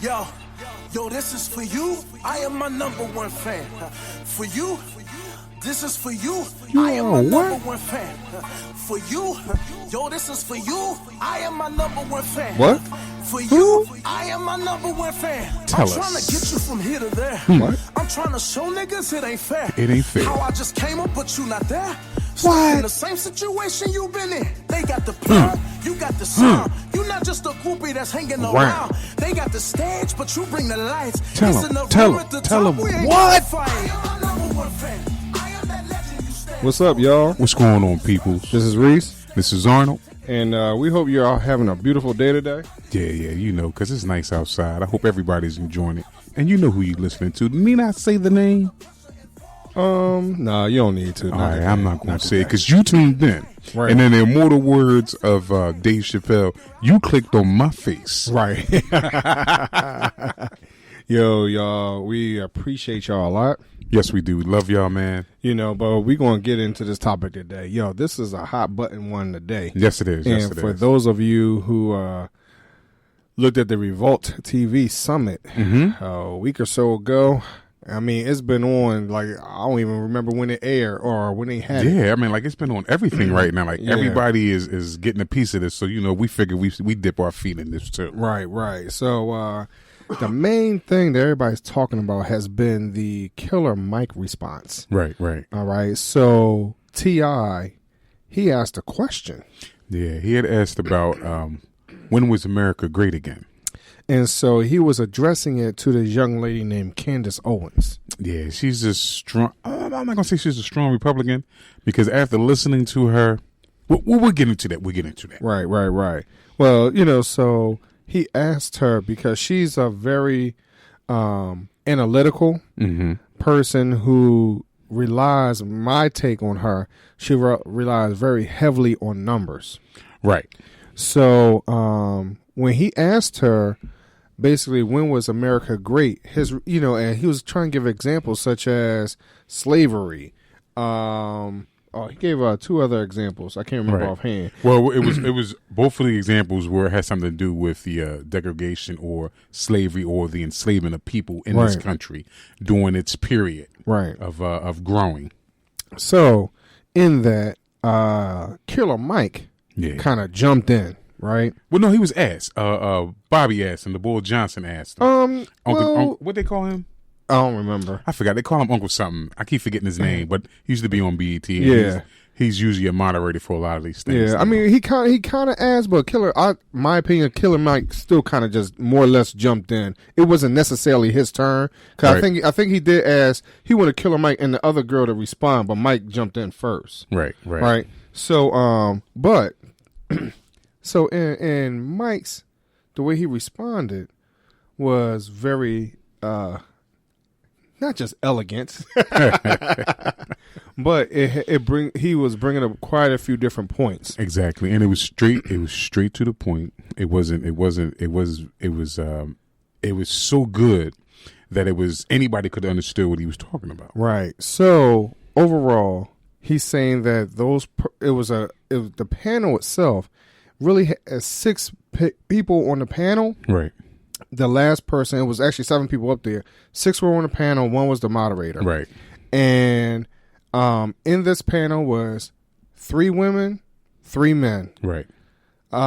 Yo, this is for you. I am my number one fan. For you, this is for you. I am my number one fan. For you, yo, this is for you. I am my number one fan. What? For you, I am my number one fan. Tell I'm trying to get you from here to there. What? I'm trying to show niggas it ain't fair. It ain't fair. How I just came up, but you not there. What? In the same situation you been in. They got the plan, you got the sound. You not just a groupie that's hanging around. They got the stage, but you bring the lights. Tell him what? What's up, y'all? What's going on, people? This is Reese. This is Arnold. And we hope you're all having a beautiful day today. Yeah, you know, because it's nice outside. I hope everybody's enjoying it. And you know who you're listening to. Need I say the name? Nah, you don't need to. All right, I'm not going to say it because you tuned in. Right. And in the immortal words of Dave Chappelle, you clicked on my face. Right. Yo, y'all, we appreciate y'all a lot. Yes, we do. Love y'all, man. You know, but we're going to get into this topic today. Yo, this is a hot button one today. Yes, it is. And for those of you who looked at the Revolt TV summit a week or so ago, I mean, it's been on, like, I don't even remember when it aired or when they had it. Yeah, I mean, like, it's been on everything right now. Like, everybody is getting a piece of this. So, you know, we figured we dip our feet in this, too. Right. So, the main thing that everybody's talking about has been the Killer Mike response. Right. All right. So, T.I., he asked a question. Yeah, he had asked about when was America great again? And so he was addressing it to this young lady named Candace Owens. Yeah, she's a strong, I'm not going to say she's a strong Republican because after listening to her, we'll get into that. We'll get into that. Right. Well, you know, so he asked her because she's a very analytical person who relies, my take on her, she relies very heavily on numbers. Right. So when he asked her, basically, when was America great? And he was trying to give examples such as slavery. He gave two other examples. I can't remember offhand. Well, it was both of the examples where it has something to do with the degradation or slavery or the enslavement of people in this country during its period of growing. So, in that, Killer Mike kind of jumped in. Right. Well, no, he was asked. Bobby asked him. The Bull Johnson asked him. Uncle, what they call him? I don't remember. I forgot. They call him Uncle something. I keep forgetting his name, but he used to be on BET. Yeah. He's usually a moderator for a lot of these things. Yeah. I mean, he kind of asked, but my opinion, Killer Mike still kind of just more or less jumped in. It wasn't necessarily his turn. Cause I think he did ask. He wanted Killer Mike and the other girl to respond, but Mike jumped in first. Right. So, So in Mike's, the way he responded was very not just elegant, but he was bringing up quite a few different points. Exactly, and it was straight to the point. It was so good that it was anybody could understand what he was talking about. Right. So overall, he's saying that the panel itself really has 6 people on the panel. Right. The last person, it was actually 7 people up there. 6 were on the panel. 1 was the moderator. Right. And in this panel was 3 women, 3 men. Right. 2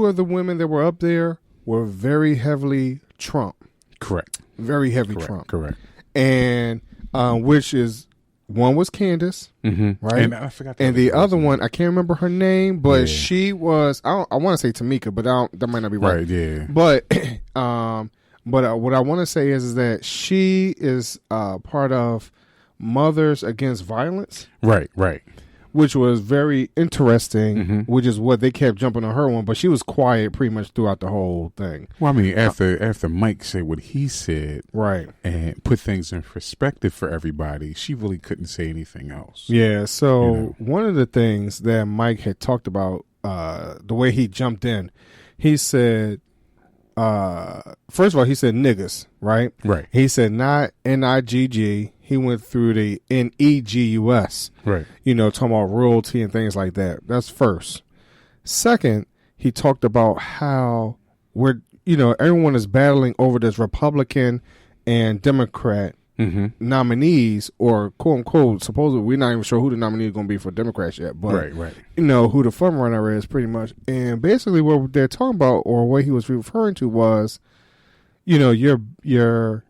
of the women that were up there were very heavily Trump. Correct. Very heavy Trump. Correct. And which is, one was Candace, right? And I forgot. And the other one, I can't remember her name, but she was. I want to say Tamika, but that might not be right. Right. Yeah. But what I want to say is that she is part of Mothers Against Violence. Right. Which was very interesting, which is what they kept jumping on her one, but she was quiet pretty much throughout the whole thing. Well, I mean, after Mike said what he said, right, and put things in perspective for everybody, she really couldn't say anything else. Yeah, so one of the things that Mike had talked about, the way he jumped in, he said, first of all, he said niggas, right? Right. He said not N-I-G-G. He went through the N-E-G-U-S. Right. Talking about royalty and things like that. That's first. Second, he talked about how everyone is battling over this Republican and Democrat nominees, or quote unquote, supposedly we're not even sure who the nominee is going to be for Democrats yet, but who the front runner is pretty much. And basically what they're talking about, or what he was referring to, was, you're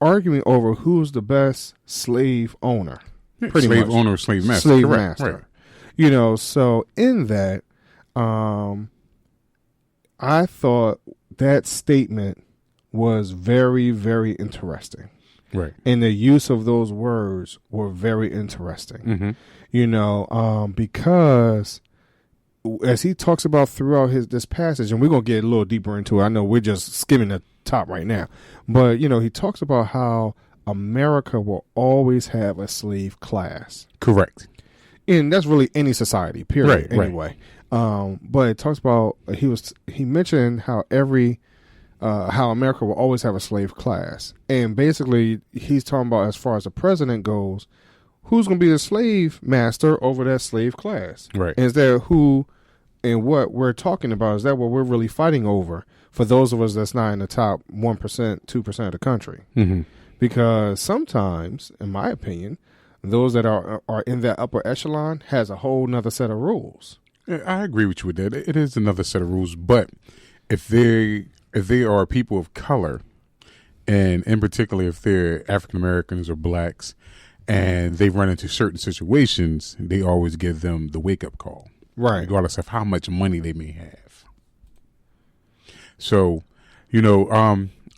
arguing over who's the best slave owner. Slave owner or slave master. Slave master. Right. So in that, I thought that statement was very, very interesting. Right. And the use of those words were very interesting. Because as he talks about throughout this passage, and we're going to get a little deeper into it. I know we're just skimming the top right now. But, he talks about how America will always have a slave class. Correct. And that's really any society, period, anyway. Right. But it talks about, he mentioned how how America will always have a slave class. And basically, he's talking about, as far as the president goes, who's going to be the slave master over that slave class? Right. And is that who and what we're talking about? Is that what we're really fighting over for those of us that's not in the top 1%, 2% of the country? Mm-hmm. Because sometimes, in my opinion, those that are in that upper echelon has a whole nother set of rules. Yeah, I agree with you with that. It is another set of rules. But if they are people of color, and in particular if they're African Americans or blacks, and they run into certain situations, they always give them the wake-up call. Right. Regardless of how much money they may have. So,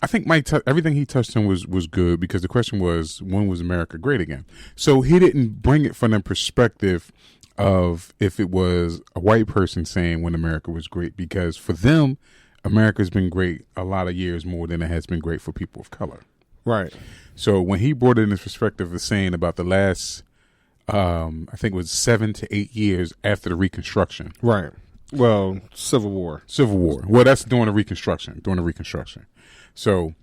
I think everything he touched on was good, because the question was, when was America great again? So he didn't bring it from the perspective of if it was a white person saying when America was great, because for them, America's been great a lot of years more than it has been great for people of color. Right. So when he brought it in his perspective of saying about the last, I think it was 7 to 8 years after the Reconstruction. Right. Well, Civil War. Well, that's during the Reconstruction. So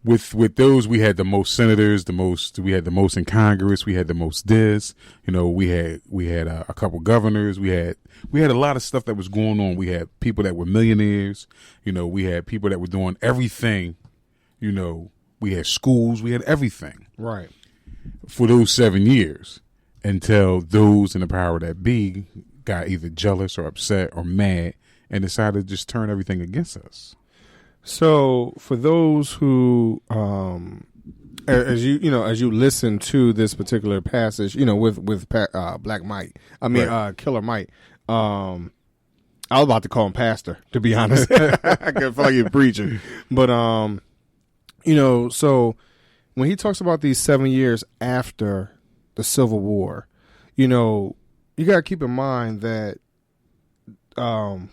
with those, we had the most senators, we had the most in Congress, we had the most this, we had a couple governors, we had a lot of stuff that was going on. We had people that were millionaires, we had people that were doing everything, we had schools, we had everything. Right. For those 7 years, until those in the power that be got either jealous or upset or mad and decided to just turn everything against us. So for those who, as you listen to this particular passage, with Black Mike, Killer Mike, I was about to call him Pastor, to be honest. I feel like you're preaching, but so when he talks about these 7 years after the Civil War, you got to keep in mind that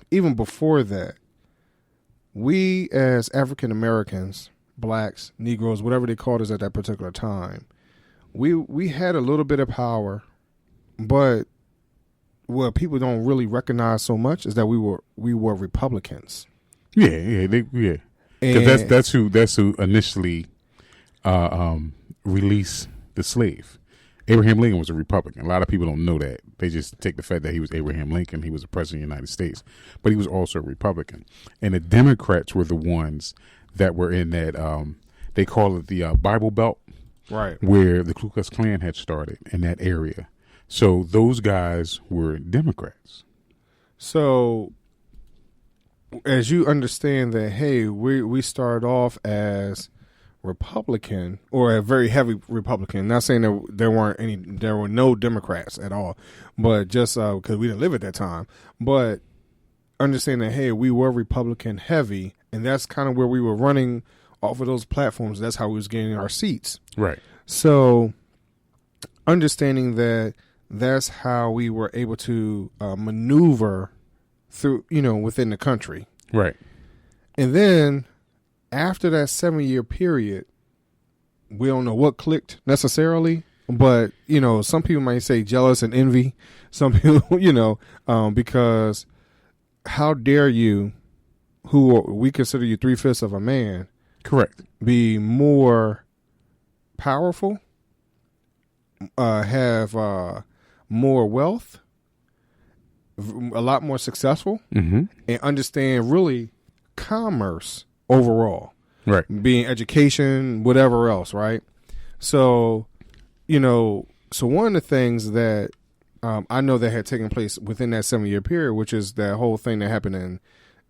even before that, we as African Americans, blacks, Negroes, whatever they called us at that particular time, we had a little bit of power, but what people don't really recognize so much is that we were Republicans. Yeah. Because that's who initially released the slave. Abraham Lincoln was a Republican. A lot of people don't know that. They just take the fact that he was Abraham Lincoln. He was the president of the United States. But he was also a Republican. And the Democrats were the ones that were in that, they call it the Bible Belt. Right. Where the Ku Klux Klan had started in that area. So those guys were Democrats. So as you understand that, hey, we started off as Republican, or a very heavy Republican. Not saying that there were no Democrats at all, but just because we didn't live at that time. But understand that, hey, we were Republican heavy, and that's kind of where we were running off of those platforms. That's how we was getting our seats. Right. So understanding that that's how we were able to maneuver through, within the country. Right. And then after that 7-year period, we don't know what clicked necessarily, but, some people might say jealous and envy. Some people, because how dare you, who we consider you 3/5 of a man, correct, be more powerful, have more wealth, a lot more successful, mm-hmm. and understand really commerce overall, right? Being education, whatever else, right? So, so one of the things that I know that had taken place within that 7-year period, which is that whole thing that happened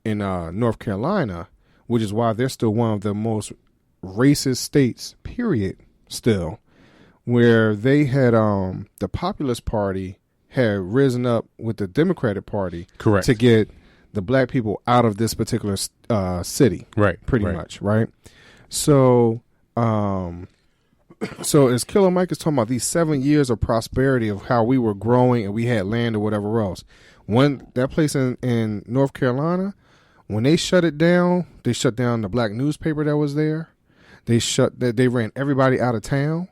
in North Carolina, which is why they're still one of the most racist states, period, still, where they had the Populist Party had risen up with the Democratic Party, correct, to get the black people out of this particular city, right, pretty much, right? So, so as Killer Mike is talking about these 7 years of prosperity of how we were growing and we had land or whatever else, when that place in North Carolina, when they shut it down, they shut down the black newspaper that was there. They ran everybody out of town,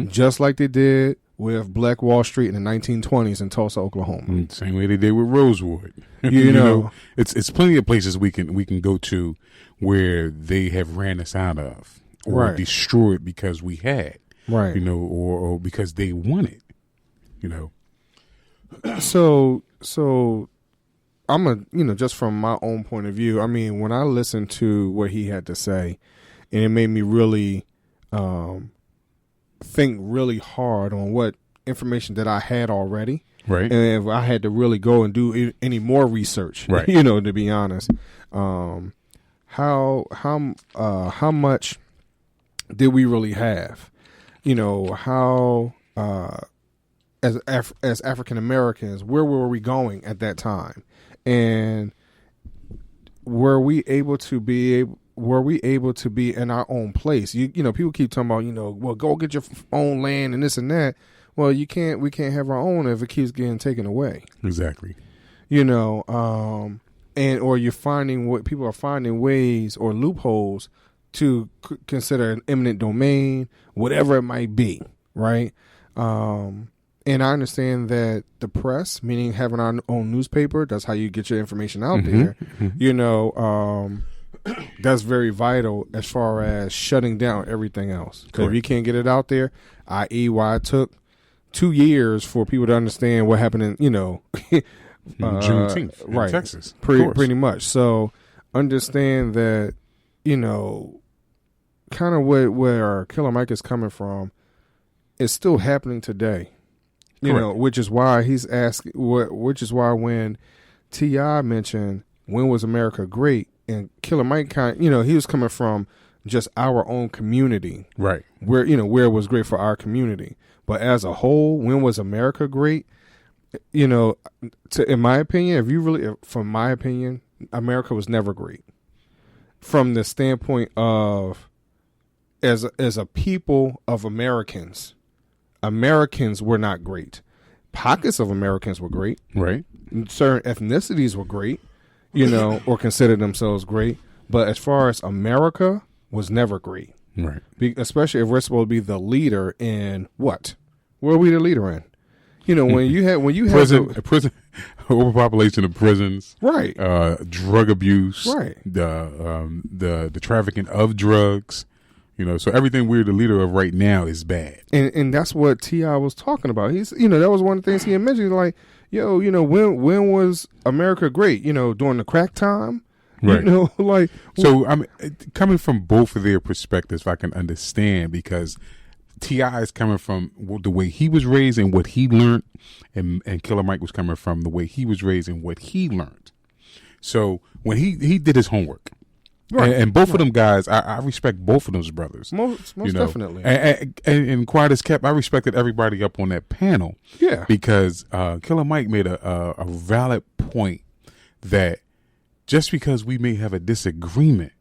just like they did with Black Wall Street in the 1920s in Tulsa, Oklahoma. Same way they did with Rosewood. You know, it's plenty of places we can go to where they have ran us out of or destroyed because we had, right? Or because they wanted, So I'm just from my own point of view. I mean, when I listened to what he had to say, and it made me really think really hard on what information that I had already. Right. And if I had to really go and do any more research, right. To be honest, how much did we really have? How as African Americans, where were we going at that time? And were we able to be in our own place? People keep talking about, well, go get your own land and this and that. Well, we can't have our own if it keeps getting taken away. Exactly. Or you're finding people are finding ways or loopholes to consider an eminent domain, whatever it might be, right? And I understand that the press, meaning having our own newspaper, that's how you get your information out there. That's very vital as far as shutting down everything else. So if you can't get it out there, i.e. why it took 2 years for people to understand what happened in, Juneteenth in right, Texas. Pretty much. So understand that, kind of where Killer Mike is coming from is still happening today. Which is why he's asking. Which is why when T.I. mentioned when was America great, and Killer Mike he was coming from just our own community, right? Where where it was great for our community, but as a whole, when was America great? In my opinion, from my opinion, America was never great. From the standpoint of as a people of Americans were not great. Pockets of Americans were great. Right. Certain ethnicities were great, or considered themselves great. But as far as America was never great. Right. Especially if we're supposed to be the leader in what? Where are we the leader in? When you have prison overpopulation of prisons, right? Drug abuse, right? The trafficking of drugs. So everything we're the leader of right now is bad. And that's what T.I. was talking about. He's, that was one of the things he had mentioned. Like, when was America great? During the crack time? Right. So, I mean, coming from both of their perspectives, I can understand because T.I. is coming from the way he was raised and what he learned, and Killer Mike was coming from the way he was raised and what he learned. So when he did his homework, right. And both of them guys, I respect both of those brothers. Most definitely. And quiet as kept, I respected everybody up on that panel. Yeah. Because Killer Mike made a valid point that just because we may have a disagreement,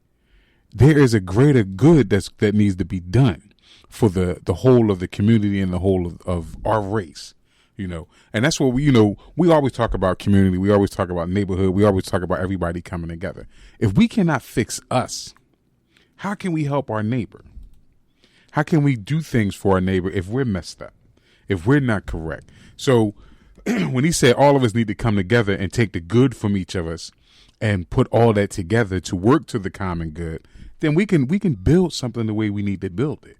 there is a greater good that needs to be done for the whole of the community and the whole of our race. And that's what we always talk about community. We always talk about neighborhood. We always talk about everybody coming together. If we cannot fix us, how can we help our neighbor? How can we do things for our neighbor if we're messed up, if we're not correct? So when he said all of us need to come together and take the good from each of us and put all that together to work to the common good, then we can build something the way we need to build it.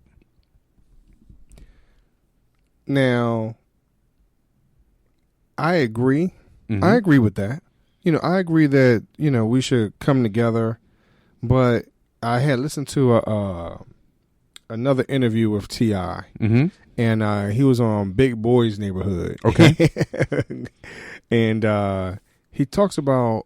Now, I agree. Mm-hmm. I agree with that. I agree that, we should come together But I had listened to another interview with T.I. Mm-hmm. And he was on Big Boy's Neighborhood. Okay. And he talks about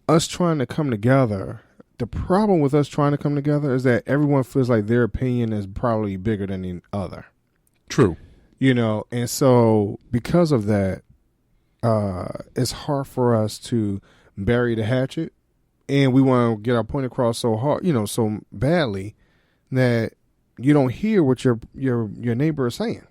us trying to come together. The problem with us trying to come together is that everyone feels like their opinion is probably bigger than the other. True. You know, and so because of that, it's hard for us to bury the hatchet, and we want to get our point across so hard, you know, so badly that you don't hear what your neighbor is saying.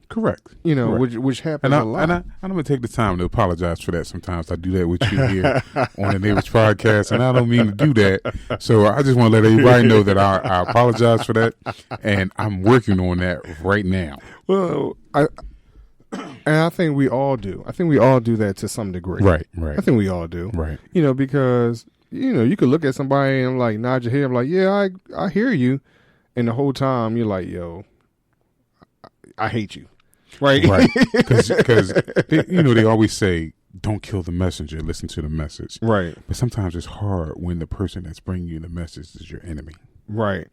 Correct. You know, Correct. Which happens a lot. And I'm going to take the time to apologize for that. Sometimes I do that with you here on the Neighbors Podcast, and I don't mean to do that. So I just want to let everybody know that I apologize for that, and I'm working on that right now. Well, I think we all do. I think we all do that to some degree. Right, right. I think we all do. Right. You know, because, you know, you could look at somebody and like nod your head, I'm like, yeah, I hear you. And the whole time you're like, yo, I hate you. Right. Right. Because, you know, they always say, don't kill the messenger, listen to the message. Right. But sometimes it's hard when the person that's bringing you the message is your enemy. Right.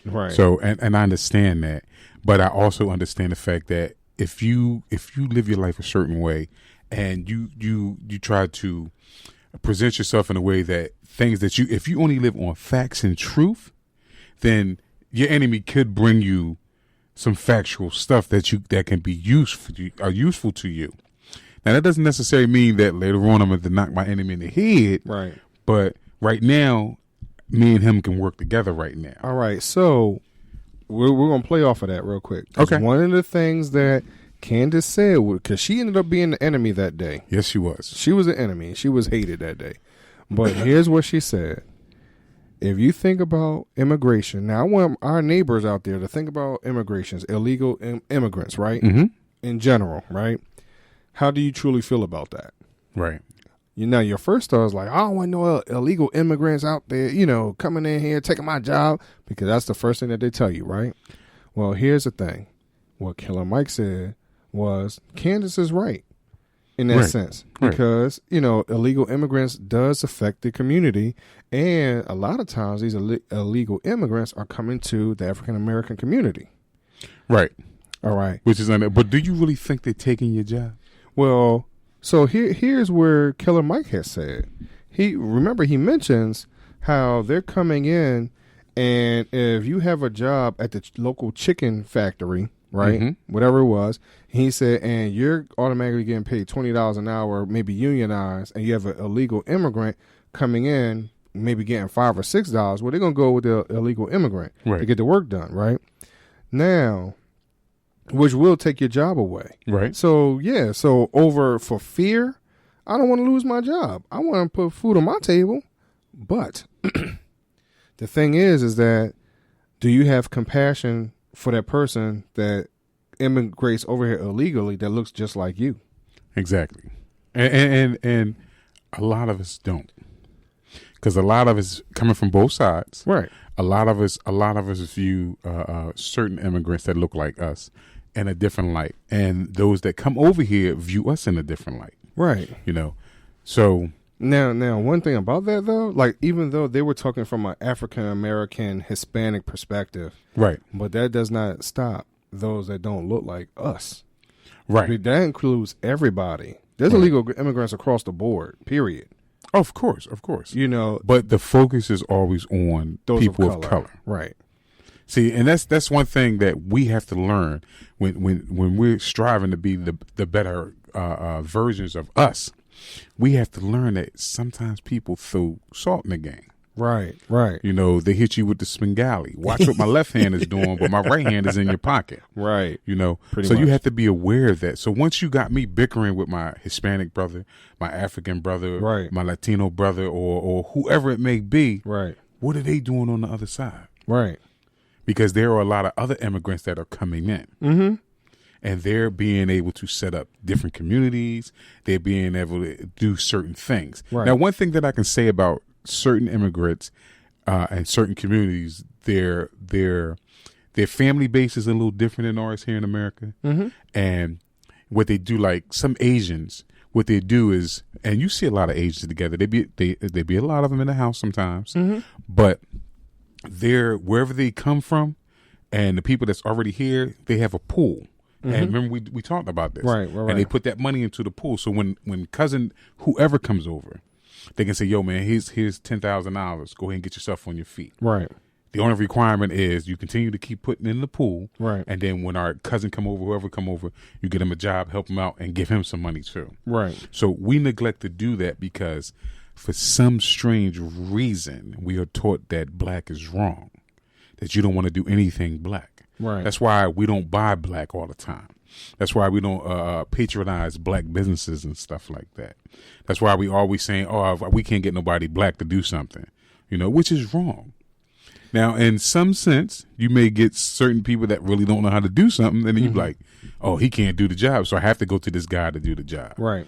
Right. So, and I understand that, but I also understand the fact that if you live your life a certain way and you try to present yourself in a way that things that if you only live on facts and truth, then your enemy could bring you some factual stuff that can be useful to you. Now, that doesn't necessarily mean that later on I'm going to knock my enemy in the head. Right. But right now, me and him can work together right now. All right. So we're going to play off of that real quick. Okay. One of the things that Candace said, because she ended up being the enemy that day. Yes, she was. She was the enemy. She was hated that day. But here's what she said. If you think about immigration, now I want our neighbors out there to think about immigrations, illegal immigrants, right? Mm-hmm. In general, right? How do you truly feel about that? Right. You know, your first thought is like, I don't want no illegal immigrants out there, you know, coming in here, taking my job, because that's the first thing that they tell you, right? Well, here's the thing. What Killer Mike said was, Candace is right in that sense, because, you know, illegal immigrants does affect the community, and a lot of times these illegal immigrants are coming to the African-American community. Right. All right. Which is but do you really think they're taking your job? Well, so here's where Killer Mike has said. He mentions how they're coming in, and if you have a job at the local chicken factory, right, mm-hmm. whatever it was, he said, and you're automatically getting paid $20 an hour, maybe unionized, and you have an illegal immigrant coming in, maybe getting $5 or $6. Well, they're gonna go with the illegal immigrant to get the work done, right? Now, which will take your job away. Right. So, yeah. So, for fear, I don't want to lose my job. I want to put food on my table. But the thing is that do you have compassion for that person that immigrates over here illegally that looks just like you? Exactly. And a lot of us don't. Because a lot of us coming from both sides. Right. A lot of us view certain immigrants that look like us in a different light, and those that come over here view us in a different light. Right. You know, so now one thing about that though, like even though they were talking from an African American Hispanic perspective, right, but that does not stop those that don't look like us. Right. I mean, that includes everybody. There's illegal immigrants across the board. Period. Of course. You know, but the focus is always on those people of color. Right. See, and that's one thing that we have to learn when we're striving to be the better versions of us. We have to learn that sometimes people throw salt in the game. Right. You know, they hit you with the Spengali. Watch what my left hand is doing, but my right hand is in your pocket. Right. You know, Pretty so much. you have to be aware of that. So once you got me bickering with my Hispanic brother, my African brother, my Latino brother, or whoever it may be, right, what are they doing on the other side? Right. Because there are a lot of other immigrants that are coming in. Mm-hmm. And they're being able to set up different communities. They're being able to do certain things. Right. Now, one thing that I can say about certain immigrants and certain communities, their family base is a little different than ours here in America. Mm-hmm. And what they do, like some Asians what they do is, and you see a lot of agents together. They be a lot of them in the house sometimes, but they're wherever they come from, and the people that's already here, they have a pool. And remember, we talked about this, right. And they put that money into the pool. So when cousin whoever comes over, they can say, "Yo, man, here's $10,000. Go ahead and get yourself on your feet." Right. The only requirement is you continue to keep putting in the pool, right? And then when our cousin come over, whoever come over, you get him a job, help him out, and give him some money too, right? So we neglect to do that because, for some strange reason, we are taught that black is wrong, that you don't want to do anything black. Right. That's why we don't buy black all the time. That's why we don't patronize black businesses and stuff like that. That's why we always saying, "Oh, we can't get nobody black to do something," which is wrong. Now, in some sense, you may get certain people that really don't know how to do something, and then you're like, "Oh, he can't do the job, so I have to go to this guy to do the job." Right.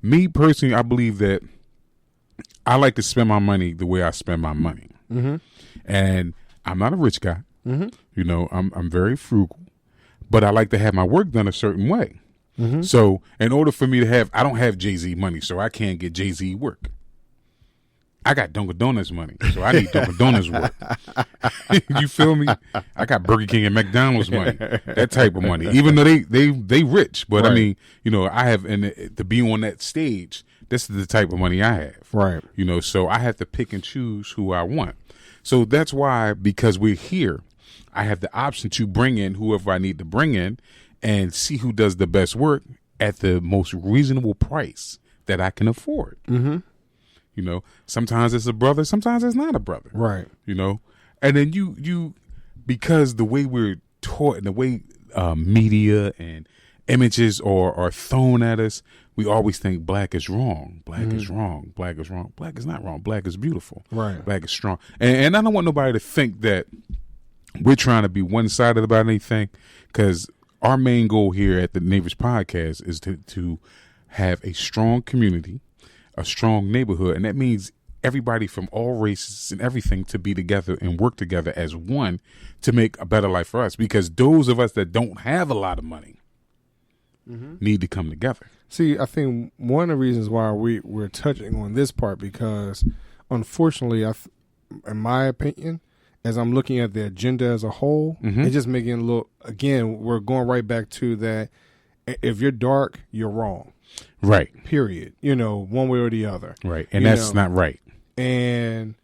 Me personally, I believe that I like to spend my money the way I spend my money, and I'm not a rich guy. I'm very frugal, but I like to have my work done a certain way. So in order for me to I don't have Jay-Z money, so I can't get Jay-Z work. I got Dunkin' Donuts money, so I need Dunkin' Donuts work. You feel me? I got Burger King and McDonald's money, that type of money. Even though they rich, but right. I mean, I have, and to be on that stage, this is the type of money I have. Right. So I have to pick and choose who I want. So that's why, because we're here, I have the option to bring in whoever I need to bring in and see who does the best work at the most reasonable price that I can afford. Sometimes it's a brother, sometimes it's not a brother. Right. And then you because the way we're taught and the way media and images are thrown at us, we always think black is wrong. Black is wrong. Black is wrong. Black is not wrong. Black is beautiful. Right. Black is strong. And I don't want nobody to think that we're trying to be one-sided about anything, because our main goal here at the Neighbors Podcast is to have a strong community, a strong neighborhood, and that means everybody from all races and everything to be together and work together as one to make a better life for us, because those of us that don't have a lot of money need to come together. See, I think one of the reasons why we're touching on this part, because unfortunately, in my opinion, as I'm looking at the agenda as a whole, it's just making it look, again, we're going right back to that. If you're dark, you're wrong. Right. Period. One way or the other. Right. And that's not right. And,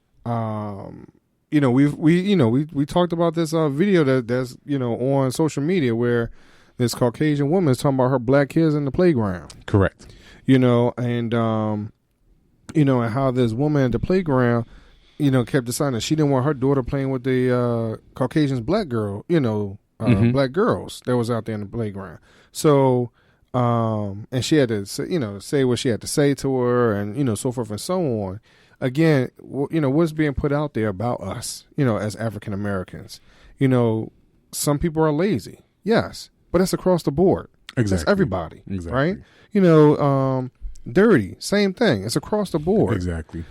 we talked about this video that's, on social media where this Caucasian woman is talking about her black kids in the playground. Correct. And how this woman at the playground, kept deciding that she didn't want her daughter playing with the Caucasian's black girl, black girls that was out there in the playground. So, and she had to say what she had to say to her, and so forth and so on. Again, what's being put out there about us, as African Americans. Some people are lazy, yes, but that's across the board. Exactly. That's everybody, exactly. Right? Dirty, same thing. It's across the board. Exactly.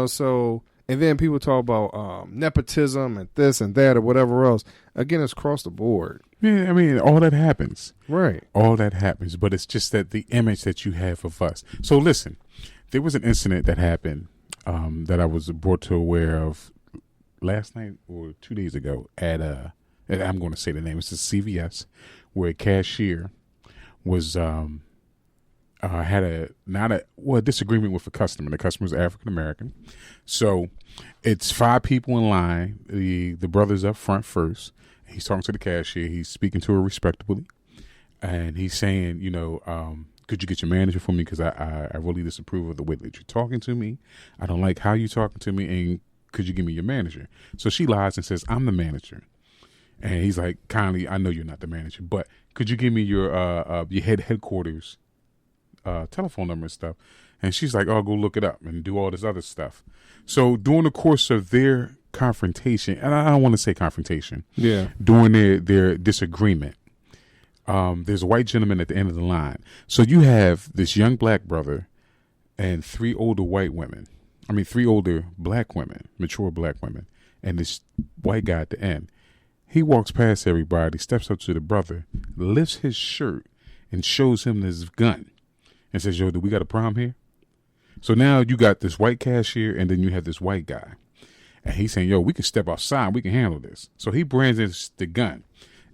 So, and then people talk about nepotism and this and that or whatever else. Again, it's across the board. Yeah, I mean, all that happens. Right. All that happens, but it's just that the image that you have of us. So listen, there was an incident that happened that I was brought to aware of last night or 2 days ago at and I'm going to say the name. It's a CVS, where a cashier was had a disagreement with a customer. The customer's African American, so it's 5 people in line. The brother's up front first. He's talking to the cashier. He's speaking to her respectably, and he's saying, could you get your manager for me, because I really disapprove of the way that you're talking to me. I don't like how you're talking to me, and could you give me your manager? So she lies and says, I'm the manager. And he's like, kindly, I know you're not the manager, but could you give me your headquarters telephone number and stuff? And she's like, oh, go look it up and do all this other stuff. So during the course of their confrontation, and I don't want to say confrontation, during their disagreement, there's a white gentleman at the end of the line. So you have this young black brother and 3 older black women, mature black women, and this white guy at the end. He walks past everybody, steps up to the brother, lifts his shirt, and shows him this gun and says, yo, do we got a problem here? So now you got this white cashier and then you have this white guy. And he's saying, yo, we can step outside. We can handle this. So he brands the gun.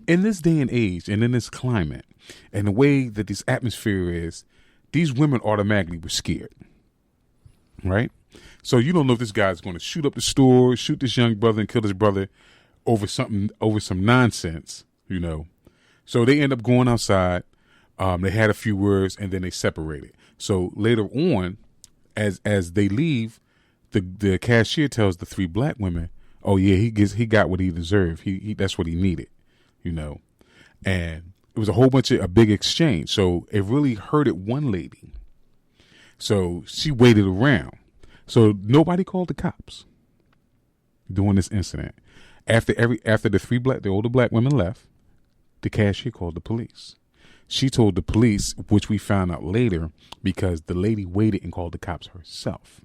In this day and age and in this climate and the way that this atmosphere is, these women automatically were scared. Right? So you don't know if this guy's going to shoot up the store, shoot this young brother and kill his brother over some nonsense, you know. So they end up going outside. They had a few words and then they separated. So later on, as they leave, the cashier tells the 3 black women, "Oh yeah, he got what he deserved. He that's what he needed, you know." And it was a big exchange. So it really hurted one lady. So she waited around. So nobody called the cops during this incident. After the older black women left, the cashier called the police. She told the police, which we found out later, because the lady waited and called the cops herself,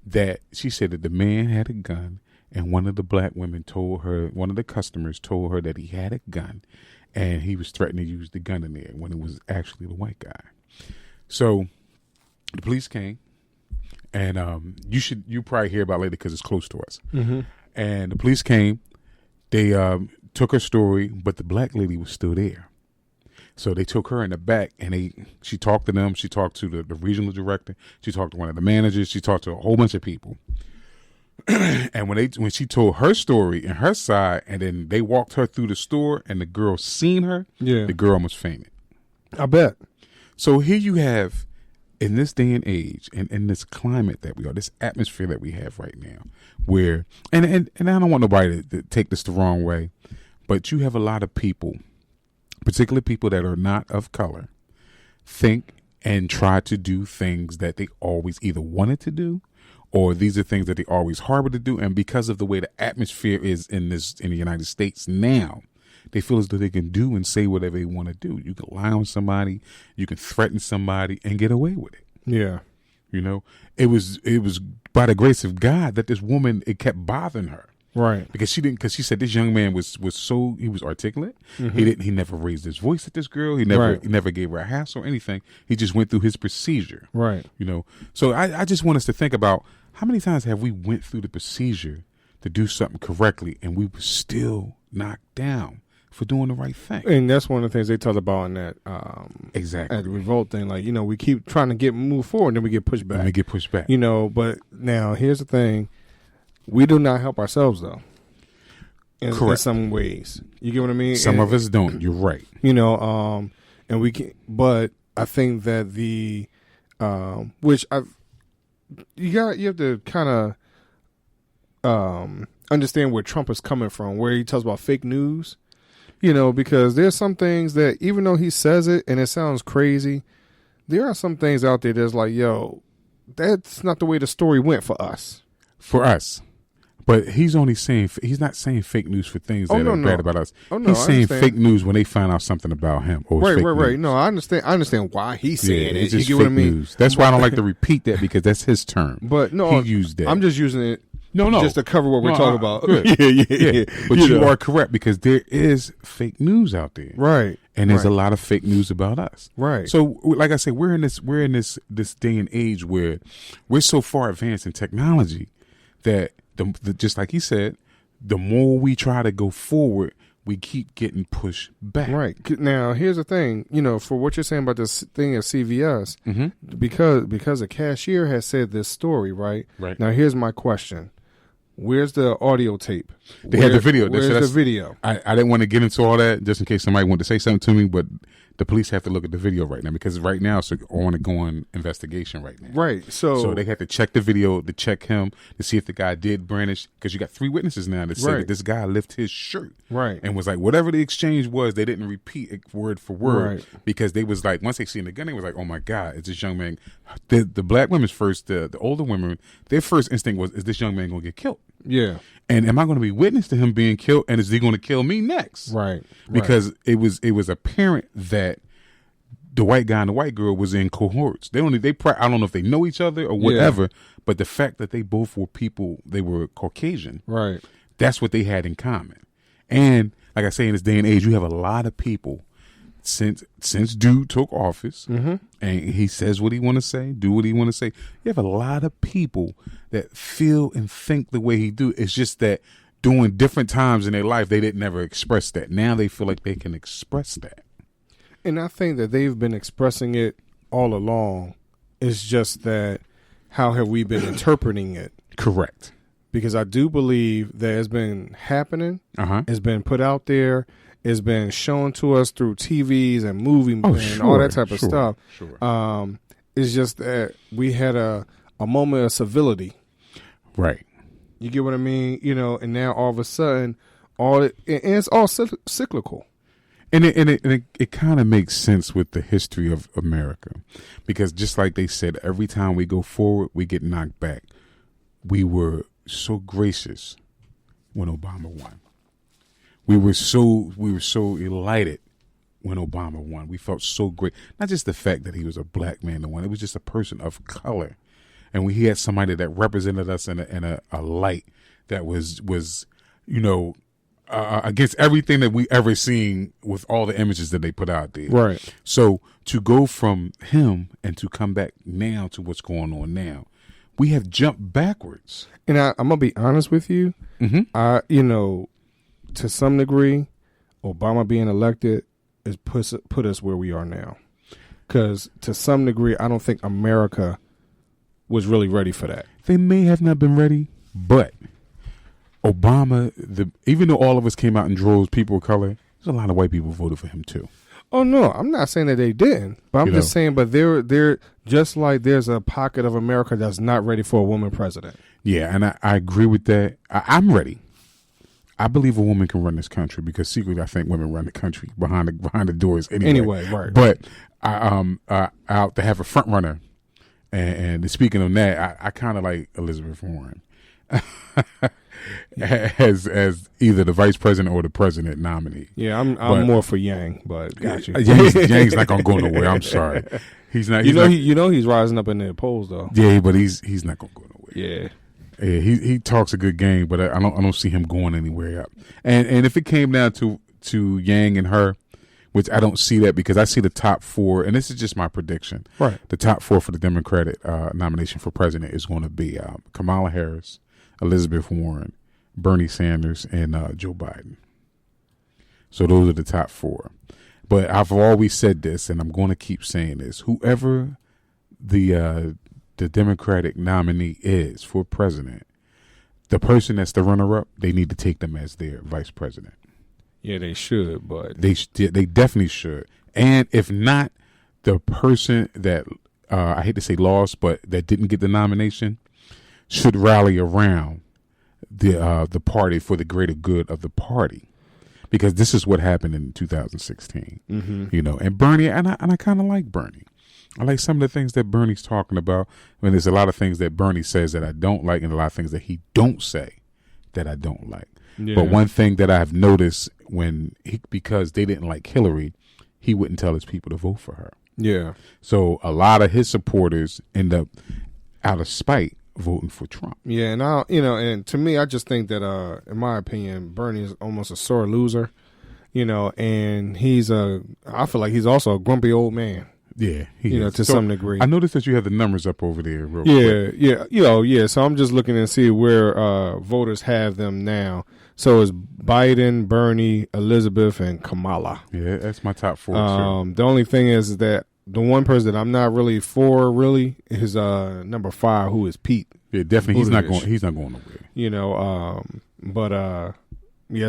that she said that the man had a gun and one of the customers told her that he had a gun and he was threatening to use the gun in there when it was actually the white guy. So the police came, and you probably hear about it later because it's close to us. Mm-hmm. And the police came. They took her story, but the black lady was still there. So they took her in the back, and she talked to them. She talked to the regional director. She talked to one of the managers. She talked to a whole bunch of people. And when she told her story and her side, and then they walked her through the store, and the girl seen her, the girl almost fainted. I bet. So here you have, in this day and age, and in this climate that we are, this atmosphere that we have right now, where, and I don't want nobody to take this the wrong way, but you have a lot of people, particularly people that are not of color, think and try to do things that they always either wanted to do, or these are things that they always harbor to do. And because of the way the atmosphere is in the United States now, they feel as though they can do and say whatever they want to do. You can lie on somebody, you can threaten somebody and get away with it. Yeah. You know, it was by the grace of God that this woman, it kept bothering her. Right. Because she said this young man was articulate. Mm-hmm. He never raised his voice at this girl. He never gave her a hassle or anything. He just went through his procedure. Right. You know, so I just want us to think about how many times have we went through the procedure to do something correctly and we were still knocked down for doing the right thing. And that's one of the things they talk about in that exactly at the Revolt thing. Like, you know, we keep trying to move forward and then we get pushed back. You know, but now here's the thing. We do not help ourselves though. In some ways. You get what I mean? Some of us don't. You're right. You know, and we can, but I think that you have to kind of understand where Trump is coming from, where he talks about fake news. You know, because there's some things that even though he says it and it sounds crazy, there are some things out there that's like, yo, that's not the way the story went for us. For us. But he's not saying fake news for things that are bad about us. Oh, no, he's saying fake news when they find out something about him. Right. No, I understand why he's saying it. You get what I mean? News. That's why I don't like to repeat that, because that's his term. But no, he used that. I'm just using it. No, just to cover what we're talking about. Yeah. But you are correct, because there is fake news out there, right? And there's a lot of fake news about us, right? So, like I said, we're in this day and age where we're so far advanced in technology that just like he said, the more we try to go forward, we keep getting pushed back. Right. Now, here's the thing, you know, for what you're saying about this thing at CVS, because a cashier has said this story, right? Right. Now, here's my question. Where's the audio tape? They had the video. Where's the video? I didn't want to get into all that just in case somebody wanted to say something to me, but the police have to look at the video right now, because right now it's an ongoing investigation right now. Right. So they have to check the video, to check him, to see if the guy did brandish, because you got 3 witnesses now that say that this guy lifted his shirt. Right. And was like, whatever the exchange was, they didn't repeat it word for word, because they was like, once they seen the gun, they was like, oh my God, it's this young man. The black women's first, the older women, their first instinct was, is this young man going to get killed? Yeah. And am I going to be witness to him being killed? And is he going to kill me next? Right. Because it was apparent that the white guy and the white girl was in cohorts. I don't know if they know each other or whatever, but the fact that they both were people, they were Caucasian. Right. That's what they had in common. And like I say, in this day and age, you have a lot of people since dude took office, and he says what he want to say, do what he want to say. You have a lot of people that feel and think the way he do. It's just that during different times in their life, they didn't ever express that. Now they feel like they can express that. And I think that they've been expressing it all along. It's just that how have we been interpreting it? Correct. Because I do believe that it's been happening. It's been put out there. It's been shown to us through TVs and movies and all that type of stuff. Sure. It's just that we had a moment of civility. Right. You get what I mean? You know, and now all of a sudden, it's all cyclical. And it kind of makes sense with the history of America, because just like they said, every time we go forward, we get knocked back. We were so gracious when Obama won. We were so elated when Obama won. We felt so great. Not just the fact that he was a black man that won. It was just a person of color, and he had somebody that represented us in a light that was against everything that we ever seen with all the images that they put out there. Right. So to go from him and to come back now to what's going on now, we have jumped backwards. And I'm gonna be honest with you. To some degree, Obama being elected is put us where we are now. Because to some degree, I don't think America was really ready for that. They may have not been ready, but Obama, even though all of us came out in droves, people of color, there's a lot of white people voted for him too. Oh no, I'm not saying that they didn't, but I'm just saying. But they're just like there's a pocket of America that's not ready for a woman president. Yeah, and I agree with that. I'm ready. I believe a woman can run this country because secretly I think women run the country behind the doors anyway. Right. But out to have a front runner, and speaking of that, I kind of like Elizabeth Warren. as either the vice president or the president nominee. Yeah, I'm more for Yang, but got you. Yang's not gonna go nowhere. I'm sorry, he's not. He's rising up in the polls though. Yeah, but he's not gonna go nowhere. Yeah, he talks a good game, but I don't see him going anywhere up. And if it came down to Yang and her, which I don't see that because I see the top four, and this is just my prediction. Right, the top four for the Democratic nomination for president is going to be Kamala Harris, Elizabeth Warren, Bernie Sanders, and Joe Biden. So those are the top four. But I've always said this, and I'm going to keep saying this. Whoever the Democratic nominee is for president, the person that's the runner-up, they need to take them as their vice president. Yeah, they should, but they definitely should. And if not, the person that I hate to say lost, but that didn't get the nomination, should rally around the party for the greater good of the party, because this is what happened in 2016. And Bernie, and I kind of like Bernie. I like some of the things that Bernie's talking about. I mean, there's a lot of things that Bernie says that I don't like, and a lot of things that he don't say that I don't like. Yeah. But one thing that I've noticed because they didn't like Hillary, he wouldn't tell his people to vote for her. Yeah. So a lot of his supporters end up out of spite voting for Trump. Yeah, and to me, I just think that, in my opinion, Bernie is almost a sore loser, and I feel like he's also a grumpy old man. Yeah, to some degree. I noticed that you have the numbers up over there real quick. Yeah. So I'm just looking to see where voters have them now. So it's Biden, Bernie, Elizabeth, and Kamala. Yeah, that's my top four. The only thing is that the one person that I'm not really for is number 5, who is Pete. Yeah, definitely. He's not going nowhere.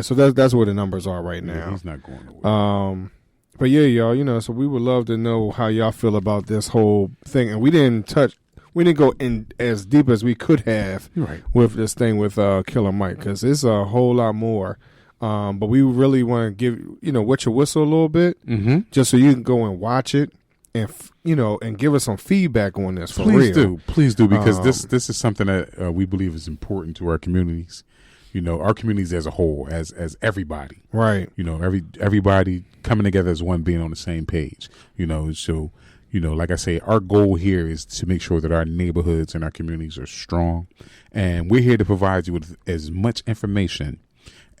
So that's where the numbers are right now. Yeah, he's not going nowhere. But yeah, y'all, so we would love to know how y'all feel about this whole thing. And we didn't go in as deep as we could have with this thing with Killer Mike, because it's a whole lot more. But we really want to give, wet your whistle a little bit, just so you can go and watch it and, and give us some feedback on this for real. Please do, because this is something that we believe is important to our communities. Our communities as a whole, as everybody, right? Everybody coming together as one, being on the same page. So like I say, our goal here is to make sure that our neighborhoods and our communities are strong, and we're here to provide you with as much information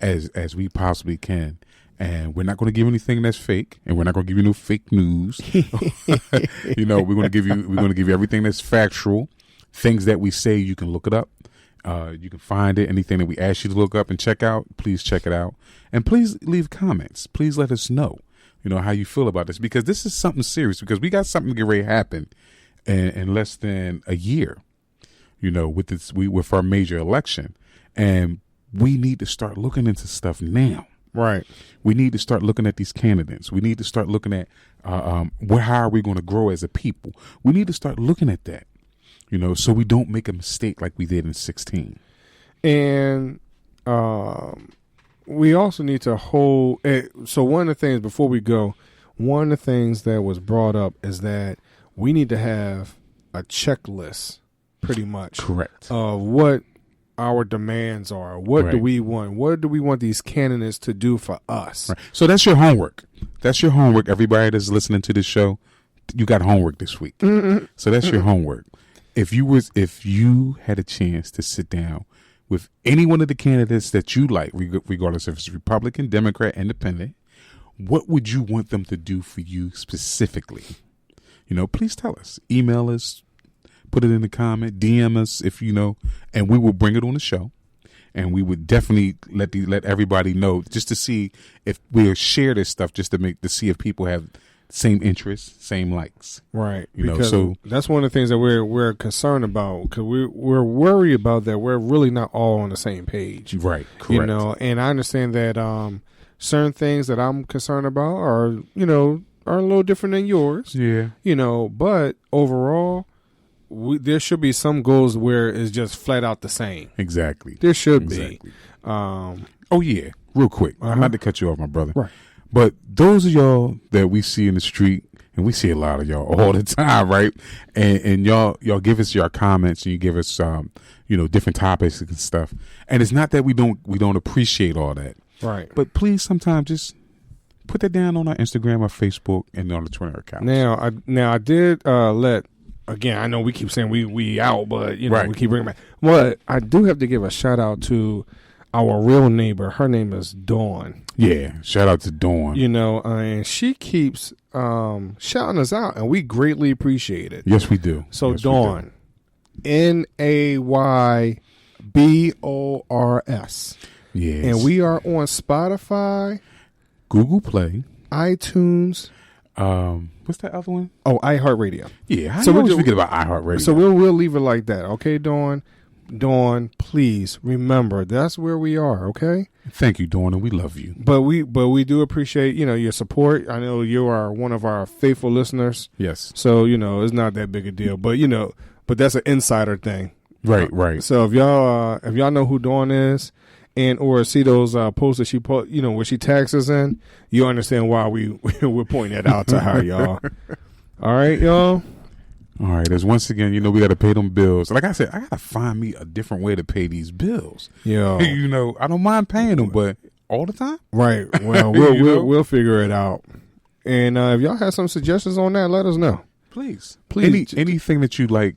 as we possibly can, And we're not going to give anything that's fake, and we're not going to give you no fake news. You know, we're going to give you everything that's factual. Things that we say, you can look it up. You can find it. Anything that we ask you to look up and check out, please check it out. And please leave comments. Please let us know, you know, how you feel about this, because this is something serious, because we got something to get ready to happen in less than a year, you know, with our major election. And we need to start looking into stuff now. Right. We need to start looking at these candidates. We need to start looking at how are we going to grow as a people. We need to start looking at that, you know, so we don't make a mistake like we did in 2016. And we also need to hold. So one of the things before we go, one of the things that was brought up is that we need to have a checklist, pretty much. Correct. Of what our demands are. What do we want? What do we want these candidates to do for us? Right. So that's your homework. That's your homework. Everybody that's listening to this show, you got homework this week. Mm-hmm. So that's your homework. If you had a chance to sit down with any one of the candidates that you like, regardless if it's Republican, Democrat, Independent, what would you want them to do for you specifically? You know, please tell us. Email us. Put it in the comment, DM us if you know, and we will bring it on the show. And we would definitely let everybody know, just to see if we'll share this stuff, just to see if people have same interests, same likes. Right. You know, because so that's one of the things that we're concerned about, because we're worried about that we're really not all on the same page. Right. Correct. You know, and I understand that certain things that I'm concerned about are a little different than yours. Yeah. You know, but overall, there should be some goals where it's just flat out the same. Exactly. There should be. Oh, yeah. Real quick. I'm not to cut you off, my brother. Right. But those of y'all that we see in the street, and we see a lot of y'all all the time, right? And y'all give us your comments, and you give us different topics and stuff. And it's not that we don't appreciate all that. Right. But please sometimes just put that down on our Instagram or Facebook and on the Twitter account. Now I did let. Again, I know we keep saying we out, but we keep bringing back. But I do have to give a shout out to our real neighbor. Her name is Dawn. Yeah, shout out to Dawn. You know, and she keeps shouting us out, and we greatly appreciate it. Yes, we do. So yes, Dawn, Naybors. Yes, and we are on Spotify, Google Play, iTunes. What's that other one? Oh, iHeartRadio. Yeah, how so we forget about iHeartRadio. So we'll leave it like that, okay, Dawn? Dawn, please remember that's where we are, okay? Thank you, Dawn, and we love you. But we do appreciate your support. I know you are one of our faithful listeners. Yes. So it's not that big a deal, but but that's an insider thing. Right, right. So if y'all know who Dawn is, and or see those posts that she put, where she tags us in, you understand why we're pointing that out to her, y'all. All right, y'all. All right. As once again, we got to pay them bills. Like I said, I got to find me a different way to pay these bills. Yeah. I don't mind paying them, but all the time. Right. Well, we'll figure it out. And if y'all have some suggestions on that, let us know. Please. Please. Anything that you like.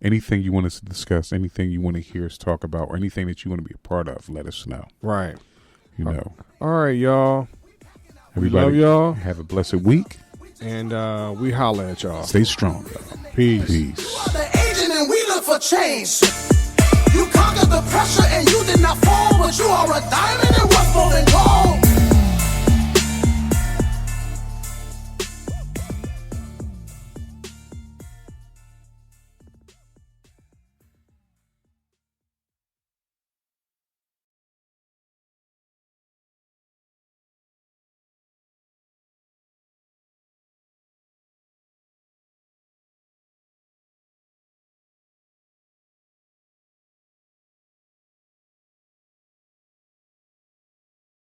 Anything you want us to discuss, anything you want to hear us talk about, or anything that you want to be a part of, let us know. Right. All right, y'all. Everybody, love y'all. Have a blessed week. And we holler at y'all. Stay strong, y'all. Peace. Peace. You are the agent and we look for change. You conquered the pressure and you did not fall, but you are a diamond and what's more than gold.